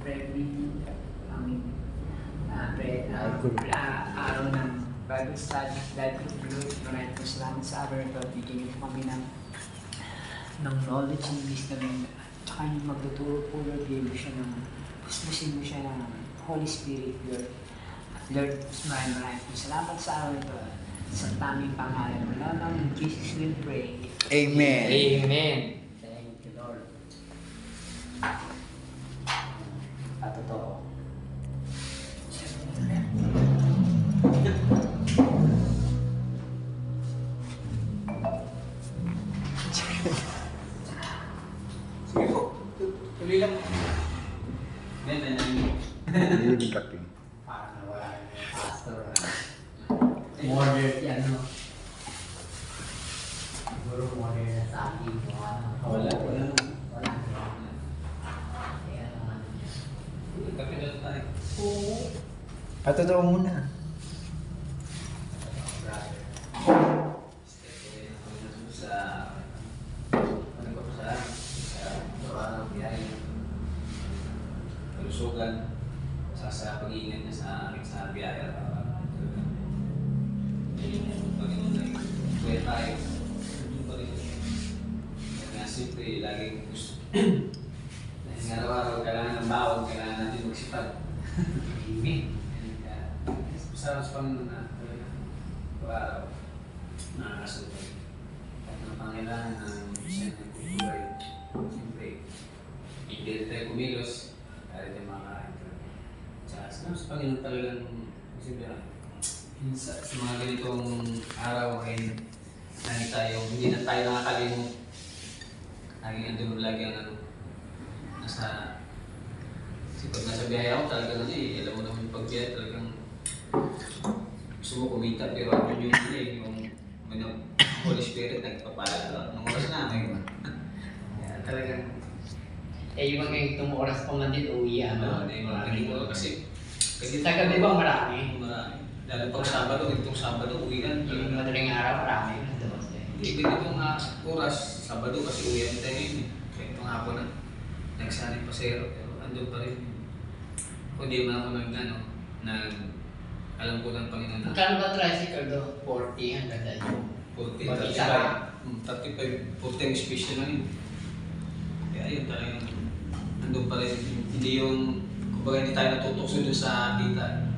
prayer meeting, araw ng Bible study, Bible group. Maraming po salamat sa araw ito. Bigyan niyo po kami ng knowledge and wisdom. Tsaka yung magtuturo po, Lord, bigyan mo siya ng puspusin mo siya ng Holy Spirit, Lord. At Lord, maraming po salamat sa araw ito. Sa taming pangalan mo lang ng Jesus we pray. Amen. Amen. Thank you, Lord. At totoo. Sige po. Tuloy lang. Hindi kape. Parang nawala yung pastor. Modern yan, no? Siguro modern na sa akin. Wala. Wala. Kaya naman. Kape na tayo. Oo. At totoo muna. Kalusugan sa pag-iingat niya sa aking sa biyaya. Paginoon na kuya tayo. Kaya siyempre, laging gusto. Dahil nga araw-araw, kailangan ng bawal, kailangan natin magsipag. Amen. Sa Panginoon na araw-araw, nakakasunod. At ang Panginoon ng siya ng kulturay, siyempre, hindi tayo kumilos, kahit yung mga sa Panginoon talagang sa mga ganitong araw ay hindi na tayo nakakalimot. Laging andun lagi ang nasa pag nasa biyahe ako talagang alam mo naman yung pagbiyahe talagang gusto mo kumita pero andun yung Holy Spirit nagpapala nung oras na ngayon. Kaya talagang Yung mga itong oras pa man din, uwi kasi sa gabi ba marami? Lalo pag Sabado, itong Sabado, uwian. Yung madaling araw, marami. Ibig itong oras, Sabado kasi uwian tayo yun. Kaya itong hapon na, nagsanay pasero, pero andun pa rin. Kung di man ako alam ko ng Panginoon na. Magkano ba tricycle do? 40 hanggang tayo. 40, 35, 40 ang special na yun. Kaya yun talagang andun pa rin. Hindi yung, kumbaga hindi tayo natutokso dun sa kita.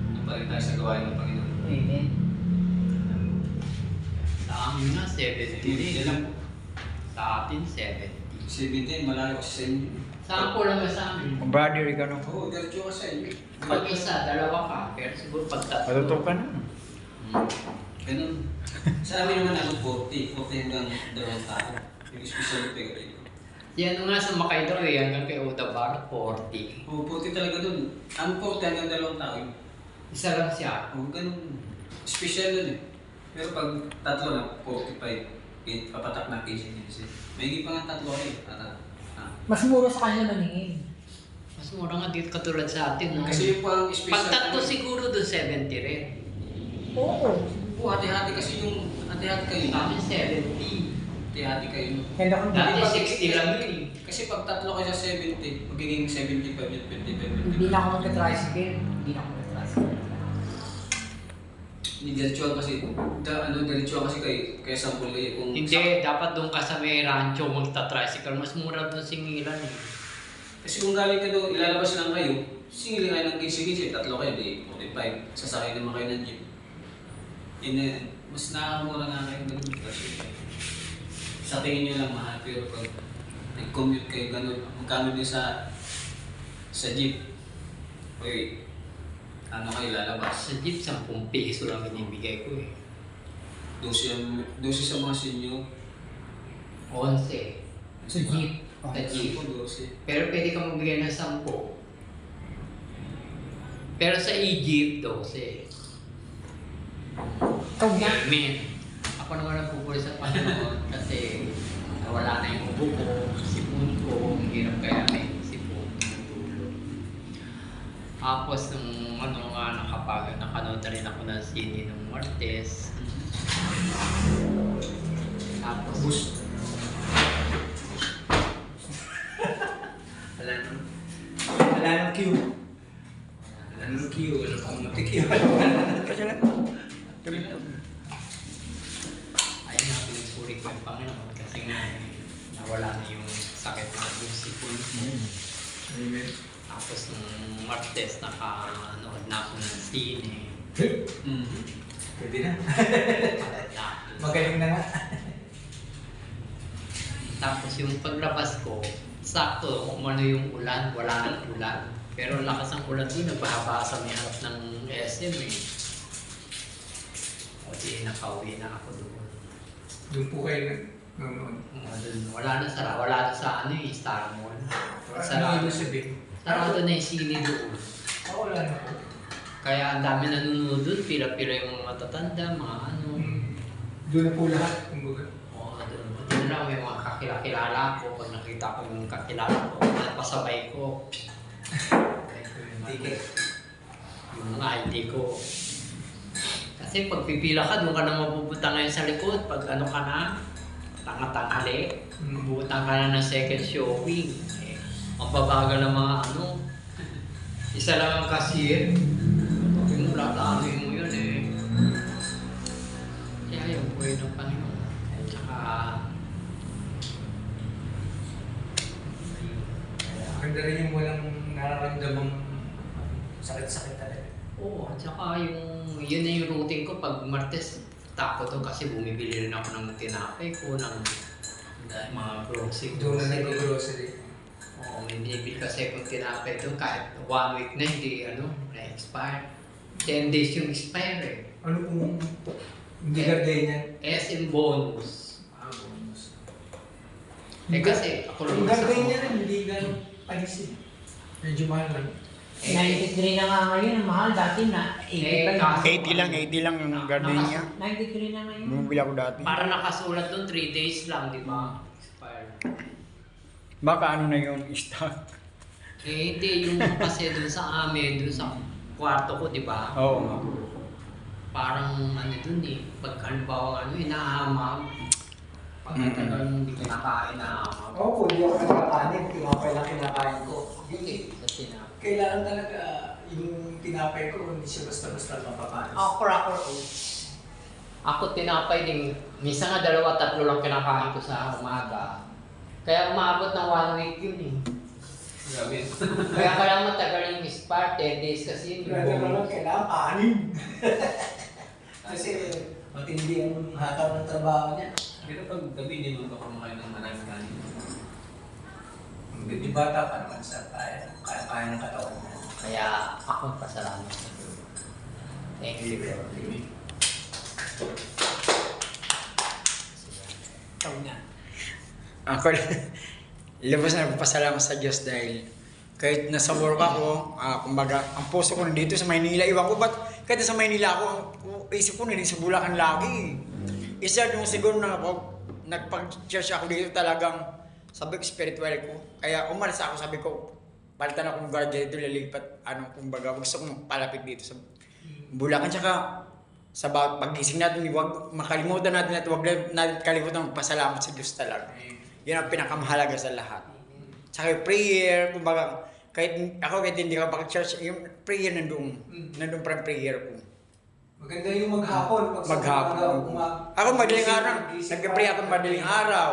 Andun pa rin tayo sa gawain ng Panginoon. Amen. Sa amin na, 70 Yan lang po. Sa atin, 70. 17, malayo kasi sa inyo. Saan po lang sa amin? Brother, ikaw no? Oo, diretso ka sa inyo. Pag isa, dalawa ka. Pero siguro pag tatlo. Matutok ka na. Ganun. Sa amin naman 40 hanggang 2 tao. Yung special peg. Yan nga sa Makaido hanggang kay Otabar, 40. Oo, 40 talaga dun. Ang 40 hanggang 2 tao. Isa lang siya. Oo, ganun. Special dun eh. Pero pag tatlo na, 45. Papatak na case niya kasi. May higit pa nga 3 kayo. Mas mura sa kanya maningin. Mas mura nga dito katulad sa atin. No? Kasi yung pang special. Pag tatlo siguro doon 70 rin. Oo. Oo, hati-hati kasi yung hati-hati kayo. Sa amin 70. Hati-hati kayo. Kaya ako Dati Pag- 60 lang yun eh. Kasi pag tatlo kayo sa 70, magiging 75 yun, 25. hindi na ako magka-tricycle. Hindi na ako magka-tricycle. Hindi diretsuhan kasi, diretsuhan kasi kaya sampul kayo. Kung Hindi, dapat doon ka sa may rancho magta-tricycle. Mas mura doon singilan eh. Kasi kung galing ka doon, ilalabas lang kayo, singili kayo ng kisi-kisi, tatlo kayo, di 45. Sasakay naman kayo ng jeep. Mas nakakamura nga kayo ganun kasi sa tingin nyo lang mahal, pero pag nag-commute kayo ganun, magkano din sa jeep. Okay, ano kayo lalabas? Sa jeep, 10 piso lang binibigay ko eh. 12 sa mga senior. 11. Sa jeep. Sa jeep. Ako, 12. Pero pwede ka magbigay ng 10. Pero sa Egypt, 12. Ikaw na. Amen. Ako naman nagpupuli sa Panginoon kasi wala na yung ubo ko, sipon ko, ang hirap kaya may sipon, tulog. Tapos nung nakanood na rin ako ng sini ng Martes. Tapos wala Ano Q? Ano pang Q? Kasi lang. Ayun nga, pinagpuri ko yung Panginoon kasi nga nawala na yung sakit na yung sipon ko. Amen. Tapos nung Martes, nakanood na ako ng sine. Pwede na. Tapos, Magaling na nga. tapos yung paglabas ko, sakto kung ano yung ulan, wala nang ulan. Pero ang lakas ng ulan doon, nagbahaba sa may harap ng SM eh. O di, nakauwi na ako doon. Doon po kayo nanonood. Wala na sa ano yung Star Mall. Ano Sarado, ibig sabihin? sarado na yung sine doon. Wala na po. Kaya ang dami nanonood doon, pila-pila yung mga matatanda, mga ano. Doon na po lahat, kumbaga. Oo, doon lang may mga kakilala ko. Pag nakita ko yung kakilala ko, napasabay ko. Ticket. Yung mga ID ko. Kasi pag pipila ka, doon ka na mapupunta ngayon sa likod. Pag ano ka na, tanga-tanghali, bubutang ka na ng second showing. Eh, mababagal ng mga ano. Isa lang ang cashier. Yung lataanin mo yun eh. Kaya yung buhay ng Panginoon. At saka, Maganda rin yung walang nararamdamang sakit-sakit talaga. oo, at saka yun na yung routine ko pag Martes. Tako to kasi bumibili rin ako ng tinapay ko, ng mga grocery. Doon na nag-grocery. Oo, may binibili kasi kung tinapay doon kahit 1 week na hindi na-expire. 10 days yung expire eh. Ano kung hindi gardenia? SM bonus. Bonus. Eh kasi ako lang Yung isa. gardenia rin, hindi ganun panisip. Medyo mahal lang. 93 na nga ngayon, ang mahal. Dati na 85. 80 lang yung gardenia. 93 na ngayon. Bumibili ako dati. Para nakasulat doon 3 days lang, di ba? Expire. Baka ano na yung stock. Eh hindi, yung kasi doon sa amin, doon sa kwarto ko, di ba? Oo nga. Parang ano doon eh, pag halimbawa ano, inahamam. Pag tagal hindi kinakain na hamam. Oo, hindi ako nagkakanin. Tinapay lang kinakain ko. Hindi, sa tinapay. Kailangan talaga yung tinapay ko, hindi siya basta-basta mapapaalis. Ako, cracker oats. Ako tinapay din, minsan nga 2-3 lang kinakain ko sa umaga. Kaya umabot ng 1 week yun eh. Grabe. Kaya matagal yung expire, 10 days kasi yun. Grabe mo lang, kailangan kanin. Kasi matindi ang hakaw ng trabaho niya. Pero pag gabi, hindi mo ba kumakain ng maraming kanin? Hindi bata pa naman sa kaya ng katawan niya. Kaya ako pasalamat sa Diyos. Thank you, Lord. Ikaw na. Ako, lubos na nagpapasalamat sa Diyos dahil kahit nasa work ako, kumbaga, ang puso ko nandito sa Maynila. Iwan ko, ba't kahit sa Maynila ako, ang isip ko nandito sa Bulacan lagi. Isa yung siguro na nagpag-church ako dito talagang sabi ko spiritual ko. Kaya umalis ako, sabi ko, palitan akong guard dito, lilipat, kumbaga, gusto kong palapit dito sa Bulacan. Tsaka, sa pag-gising natin, huwag makalimutan natin at huwag natin kalimutan magpasalamat sa Diyos talaga. Yun ang pinakamahalaga sa lahat. Tsaka yung prayer, kumbaga, kahit hindi ka pag-church, yung prayer nandun pa yung prayer ko. Maganda yung maghapon. Maghapon. Ako madaling araw, nag-pray ako madaling araw.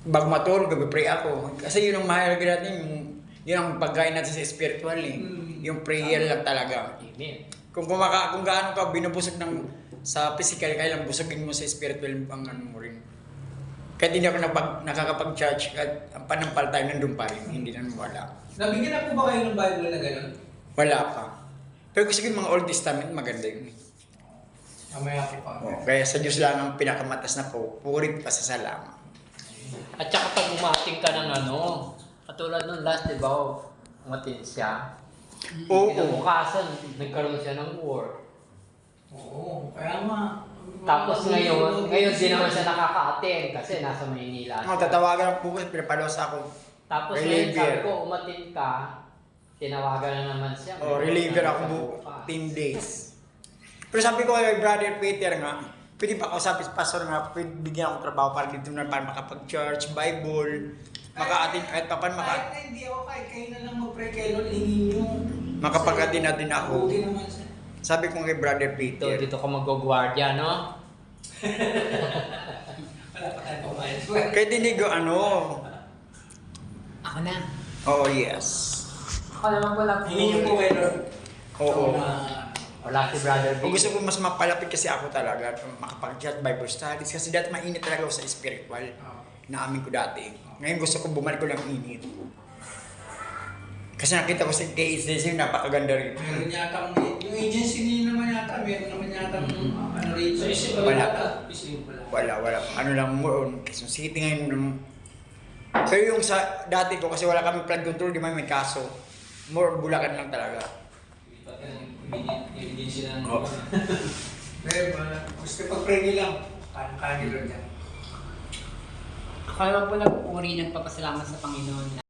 Bago matulog, nag-pray ako. Kasi yun ang mahalaga natin, yun ang pagkain natin sa spiritual eh. Yung prayer lang talaga. Amen. Kung gaano ka binubusog sa physical, kaya lang busogin mo sa spiritual ang ano mo rin. Kahit hindi ako nakakapag-church, at ang panampalataya nandun pa rin, hindi na wala. Nabigyan na po ba kayo ng Bible na gano'n? Wala pa. Pero kasi yung mga Old Testament, maganda yun. Mamaya po pa. Kaya sa Diyos lang ang pinakamatas na po, purit pa sa salamat. At saka pag umating ka ng ano, katulad nung last, di ba, umating siya. Oo. Kinabukasan, nagkaroon siya ng war. Oo, kaya nga. Tapos ngayon din naman siya nakaka-attend kasi nasa Maynila Ako, siya. tatawagan ako bukas, pinapalos ako. Tapos reliever. ngayon sabi ko, umatin ka, tinawagan na naman siya. Reliever ako bukas. 10 days. Pero sabi ko kay Brother Peter nga, pwede pa kausapin sa pastor nga, pwede bigyan ako trabaho para dito na para makapag-church, Bible. Maka-atin, kahit papan Kahit na hindi ako, kahit kayo na lang mag-pray kay Lord, hingin nyo. makapag-atin-atin ako. Buti naman siya. Sabi ko kay Brother Dito, Peter, dito ka mag-guardia, no? Wala pa tayo pumayad. kay Dinigo ano? Ako na. Oh yes. Ako naman pala po. Hingin nyo po kay Lord. Oo. Wala si Brother Kung Big. gusto ko mas mapalapit kasi ako talaga, makapag-chat Bible studies. Kasi dati mainit talaga ako sa spiritual. Naamin ko dati. Ngayon gusto ko bumalik ko ng init. Kasi nakita ko si KSDC, napakaganda rin. Meron yata yung agency niyo naman yata, meron naman yata ano rito. Wala. Wala. Wala. Ano lang mo, Quezon City ngayon. Pero yung sa dati ko, kasi wala kami flood control, di man may kaso. More Bulacan lang talaga. Agency na. Oo. Pero gusto pag-pray nyo lang. Kaya nyo Lord yan. Ako naman po nagpupuri ng papasalamat sa Panginoon na